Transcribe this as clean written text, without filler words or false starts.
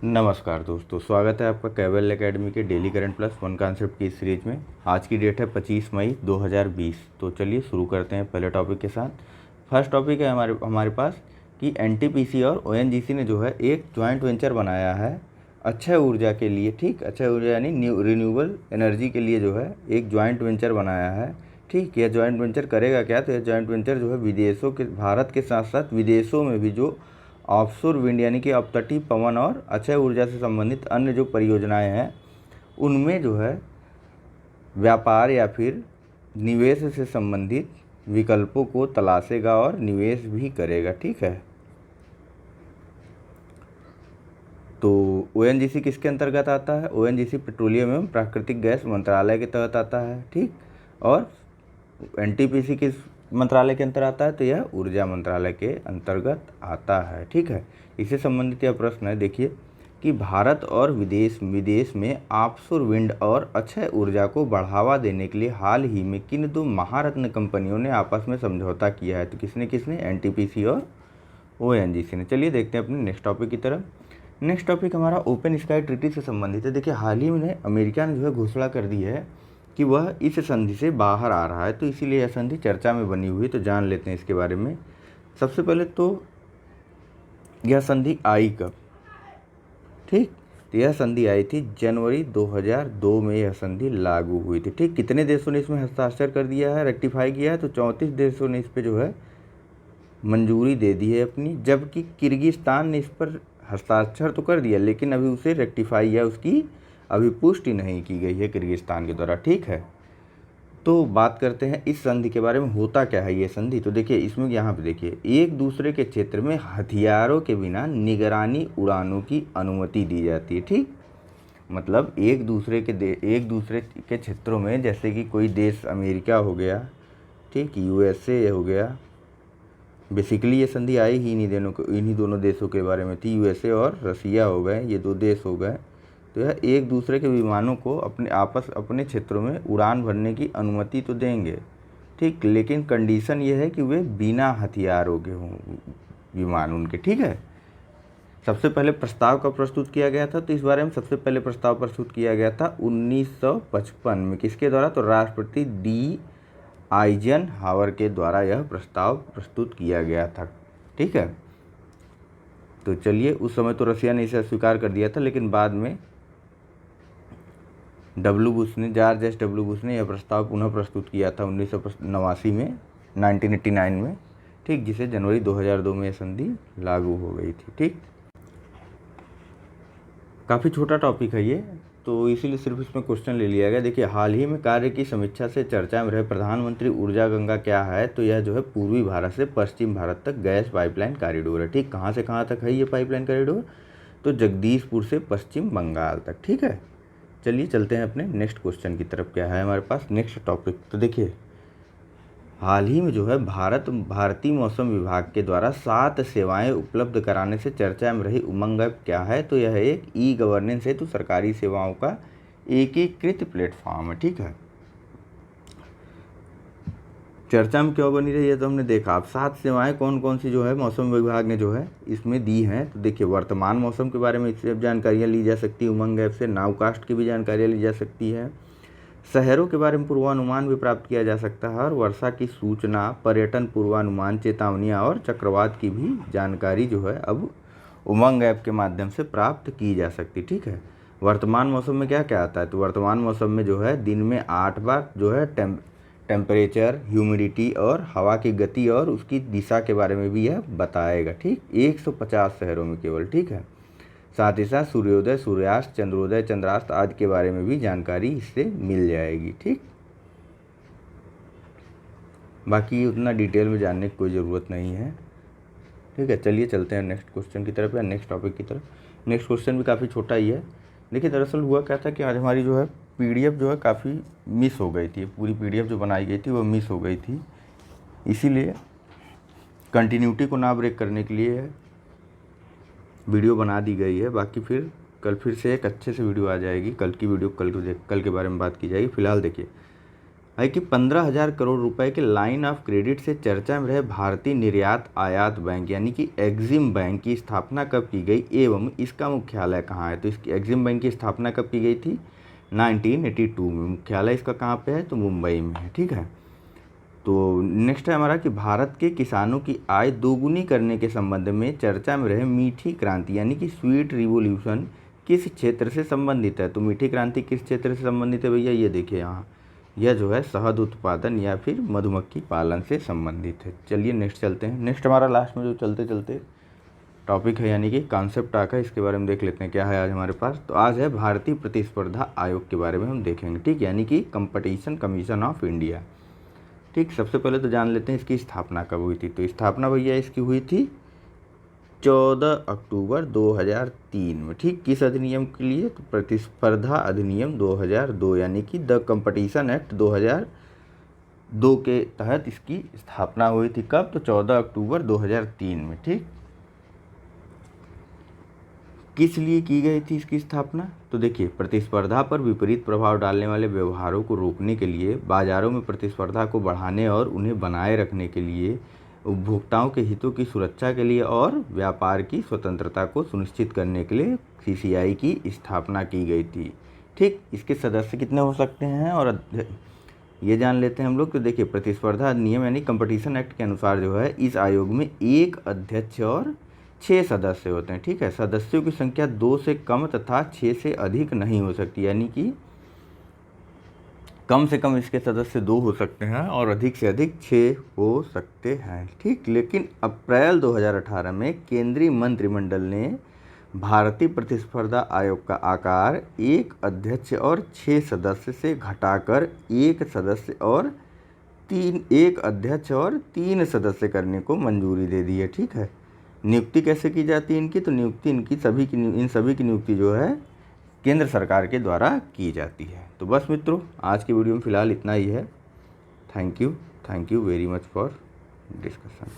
नमस्कार दोस्तों, स्वागत है आपका कैवल एकेडमी के daily current plus one concept की सीरीज में। आज की डेट है 25 मई 2020। तो चलिए शुरू करते हैं पहले टॉपिक के साथ। फर्स्ट टॉपिक है हमारे पास कि एनटीपीसी और ओएनजीसी ने जो है एक जॉइंट वेंचर बनाया है अक्षय ऊर्जा के लिए। ठीक, अक्षय ऊर्जा यानी रिन्यूएबल एनर्जी के लिए जो है एक जॉइंट वेंचर बनाया है। ठीक, यह जॉइंट वेंचर करेगा क्या? तो यह जॉइंट वेंचर जो है विदेशों के, भारत के साथ साथ विदेशों में भी जो ऑफशोर विंड यानी कि अपतटीय पवन और अक्षय ऊर्जा से संबंधित अन्य जो परियोजनाएं हैं उनमें जो है व्यापार या फिर निवेश से संबंधित विकल्पों को तलाशेगा और निवेश भी करेगा। ठीक है, तो ओएनजीसी किसके अंतर्गत आता है? ओएनजीसी पेट्रोलियम एवं प्राकृतिक गैस मंत्रालय के तहत आता है। ठीक, और एनटीपीसी किस मंत्रालय के अंतर आता है? तो यह ऊर्जा मंत्रालय के अंतर्गत आता है। ठीक है, इससे संबंधित यह प्रश्न है, देखिए कि भारत और विदेश में ऑफशोर विंड और अक्षय ऊर्जा को बढ़ावा देने के लिए हाल ही में किन दो महारत्न कंपनियों ने आपस में समझौता किया है? तो किसने? एनटीपीसी और ओएनजीसी ने। चलिए देखते हैं अपने नेक्स्ट टॉपिक की तरफ। नेक्स्ट टॉपिक हमारा ओपन स्काई ट्रीटी से संबंधित है। देखिए हाल ही में अमेरिका ने जो है घोषणा कर दी है कि वह इस संधि से बाहर आ रहा है, तो इसीलिए यह संधि चर्चा में बनी हुई है। तो जान लेते हैं इसके बारे में। सबसे पहले तो यह संधि आई कब? ठीक, तो यह संधि आई थी जनवरी 2002 में, यह संधि लागू हुई थी। ठीक, कितने देशों ने इसमें हस्ताक्षर कर दिया है, रेक्टिफाई किया है? तो 34 देशों ने इस पर जो है मंजूरी दे दी है अपनी, जबकि किर्गिस्तान ने इस पर हस्ताक्षर तो कर दिया लेकिन अभी उसे रेक्टिफाई या उसकी अभी पुष्टि नहीं की गई है किर्गिस्तान के द्वारा। ठीक है, तो बात करते हैं इस संधि के बारे में। होता क्या है ये संधि? तो देखिए इसमें यहाँ पे देखिए, एक दूसरे के क्षेत्र में हथियारों के बिना निगरानी उड़ानों की अनुमति दी जाती है। ठीक, मतलब एक दूसरे के क्षेत्रों में, जैसे कि कोई देश अमेरिका हो गया, ठीक, यूएसए हो गया। बेसिकली ये संधि आई ही इन्हीं दोनों देशों के बारे में थी, यूएसए और रसिया हो गए, ये दो देश हो गए। तो यह एक दूसरे के विमानों को अपने क्षेत्रों में उड़ान भरने की अनुमति तो देंगे। ठीक, लेकिन कंडीशन ये है कि वे बिना हथियारों के हों विमान उनके। ठीक है, सबसे पहले प्रस्ताव का प्रस्तुत किया गया था, तो इस बारे में सबसे पहले प्रस्ताव प्रस्तुत किया गया था 1955 में। किसके द्वारा? तो राष्ट्रपति डी आइजन हावर के द्वारा यह प्रस्ताव प्रस्तुत किया गया था। ठीक है, तो चलिए उस समय तो रसिया ने इसे स्वीकार कर दिया था, लेकिन बाद में जॉर्ज एस डब्ल्यू बुश ने यह प्रस्ताव पुनः प्रस्तुत किया था 1989 में, 1989 में। ठीक, जिसे जनवरी 2002 में यह संधि लागू हो गई थी। ठीक, काफ़ी छोटा टॉपिक है ये, तो इसीलिए सिर्फ इसमें क्वेश्चन ले लिया गया। देखिए हाल ही में कार्य की समीक्षा से चर्चा में रहे प्रधानमंत्री ऊर्जा गंगा क्या है? तो यह जो है पूर्वी भारत से पश्चिम भारत तक गैस पाइपलाइन कॉरिडोर है। ठीक, कहाँ से कहाँ तक है ये पाइपलाइन कॉरिडोर? तो जगदीशपुर से पश्चिम बंगाल तक। ठीक है, चलिए चलते हैं अपने नेक्स्ट क्वेश्चन की तरफ। क्या है हमारे पास नेक्स्ट टॉपिक? तो देखिए हाल ही में जो है भारतीय मौसम विभाग के द्वारा 7 सेवाएं उपलब्ध कराने से चर्चा में रही उमंग ऐप क्या है? तो यह एक ई गवर्नेंस हेतु सरकारी सेवाओं का एकीकृत प्लेटफॉर्म है। ठीक है, चर्चा में क्यों बनी रही है तो हमने देखा। अब 7 सेवाएं कौन कौन सी जो है मौसम विभाग ने जो है इसमें दी हैं। तो देखिए वर्तमान मौसम के बारे में इससे जानकारियाँ ली जा सकती है उमंग ऐप से, नाउकास्ट की भी जानकारियाँ ली जा सकती है, शहरों के बारे में पूर्वानुमान भी प्राप्त किया जा सकता है, और वर्षा की सूचना, पर्यटन पूर्वानुमान, चेतावनियाँ और चक्रवात की भी जानकारी जो है अब उमंग ऐप के माध्यम से प्राप्त की जा सकती। ठीक है, वर्तमान मौसम में क्या क्या आता है? तो वर्तमान मौसम में जो है दिन में 8 बार जो है टेम्परेचर, ह्यूमिडिटी और हवा की गति और उसकी दिशा के बारे में भी यह बताएगा। ठीक, 150 शहरों में केवल। ठीक है, साथ ही साथ सूर्योदय, सूर्यास्त, चंद्रोदय, चंद्रास्त आदि के बारे में भी जानकारी इससे मिल जाएगी। ठीक, बाकी उतना डिटेल में जानने की कोई ज़रूरत नहीं है। ठीक है, चलिए चलते हैं नेक्स्ट क्वेश्चन की तरफ या नेक्स्ट टॉपिक की तरफ। नेक्स्ट क्वेश्चन भी काफ़ी छोटा ही है। देखिए दरअसल हुआ क्या था कि आज हमारी जो है पीडीएफ जो है काफ़ी मिस हो गई थी, पूरी पीडीएफ जो बनाई गई थी वो मिस हो गई थी, इसीलिए कंटिन्यूटी को ना ब्रेक करने के लिए वीडियो बना दी गई है। बाकी फिर कल से एक अच्छे से वीडियो आ जाएगी। कल की वीडियो कल के बारे में बात की जाएगी। फिलहाल देखिए है कि 15,000 करोड़ रुपए के लाइन ऑफ क्रेडिट से चर्चा में रहे भारतीय निर्यात आयात बैंक यानी कि एग्जिम बैंक की स्थापना कब की गई एवं इसका मुख्यालय कहाँ है। तो इसकी एग्जिम बैंक की स्थापना कब की गई थी 1982 में। मुख्यालय इसका कहाँ पे है तो मुंबई में है। ठीक है, तो नेक्स्ट है हमारा कि भारत के किसानों की आय दोगुनी करने के संबंध में चर्चा में रहे मीठी क्रांति यानी कि स्वीट रिवोल्यूशन किस क्षेत्र से संबंधित है। तो मीठी क्रांति किस क्षेत्र से संबंधित है भैया, ये देखिए यहाँ, यह जो है शहद उत्पादन या फिर मधुमक्खी पालन से संबंधित है। चलिए नेक्स्ट चलते हैं। नेक्स्ट हमारा लास्ट में जो चलते चलते टॉपिक है यानी कि कॉन्सेप्ट आका, इसके बारे में देख लेते हैं क्या है आज हमारे पास। तो आज है भारतीय प्रतिस्पर्धा आयोग के बारे में हम देखेंगे। ठीक, यानी कि कंपटीशन कमीशन ऑफ इंडिया। ठीक, सबसे पहले तो जान लेते हैं इसकी स्थापना कब हुई थी। तो स्थापना भैया इसकी हुई थी 14 अक्टूबर 2003 में। ठीक, किस अधिनियम के लिए तो प्रतिस्पर्धा अधिनियम 2002 यानी कि द कंपटीशन एक्ट 2002 के तहत इसकी स्थापना हुई थी। कब तो 14 अक्टूबर 2003 में। ठीक, किस लिए की गई थी इसकी स्थापना तो देखिए, प्रतिस्पर्धा पर विपरीत प्रभाव डालने वाले व्यवहारों को रोकने के लिए, बाजारों में प्रतिस्पर्धा को बढ़ाने और उन्हें बनाए रखने के लिए, उपभोक्ताओं के हितों की सुरक्षा के लिए और व्यापार की स्वतंत्रता को सुनिश्चित करने के लिए सीसीआई की स्थापना की गई थी। ठीक, इसके सदस्य कितने हो सकते हैं और ये जान लेते हैं हम लोग। तो देखिए, प्रतिस्पर्धा अधिनियम यानी कंपटीशन एक्ट के अनुसार जो है इस आयोग में एक अध्यक्ष और 6 सदस्य होते हैं। ठीक है, सदस्यों की संख्या 2 से कम तथा 6 से अधिक नहीं हो सकती, यानी कि कम से कम इसके सदस्य 2 हो सकते हैं और अधिक से अधिक 6 हो सकते हैं। ठीक, लेकिन अप्रैल 2018 में केंद्रीय मंत्रिमंडल ने भारतीय प्रतिस्पर्धा आयोग का आकार 1 अध्यक्ष और 6 सदस्य से घटाकर 1 सदस्य और 1 अध्यक्ष और 3 सदस्य करने को मंजूरी दे दी है। ठीक है, नियुक्ति कैसे की जाती है इनकी तो नियुक्ति इन सभी की नियुक्ति जो है केंद्र सरकार के द्वारा की जाती है। तो बस मित्रों, आज की वीडियो में फ़िलहाल इतना ही है। Thank you very much for discussion.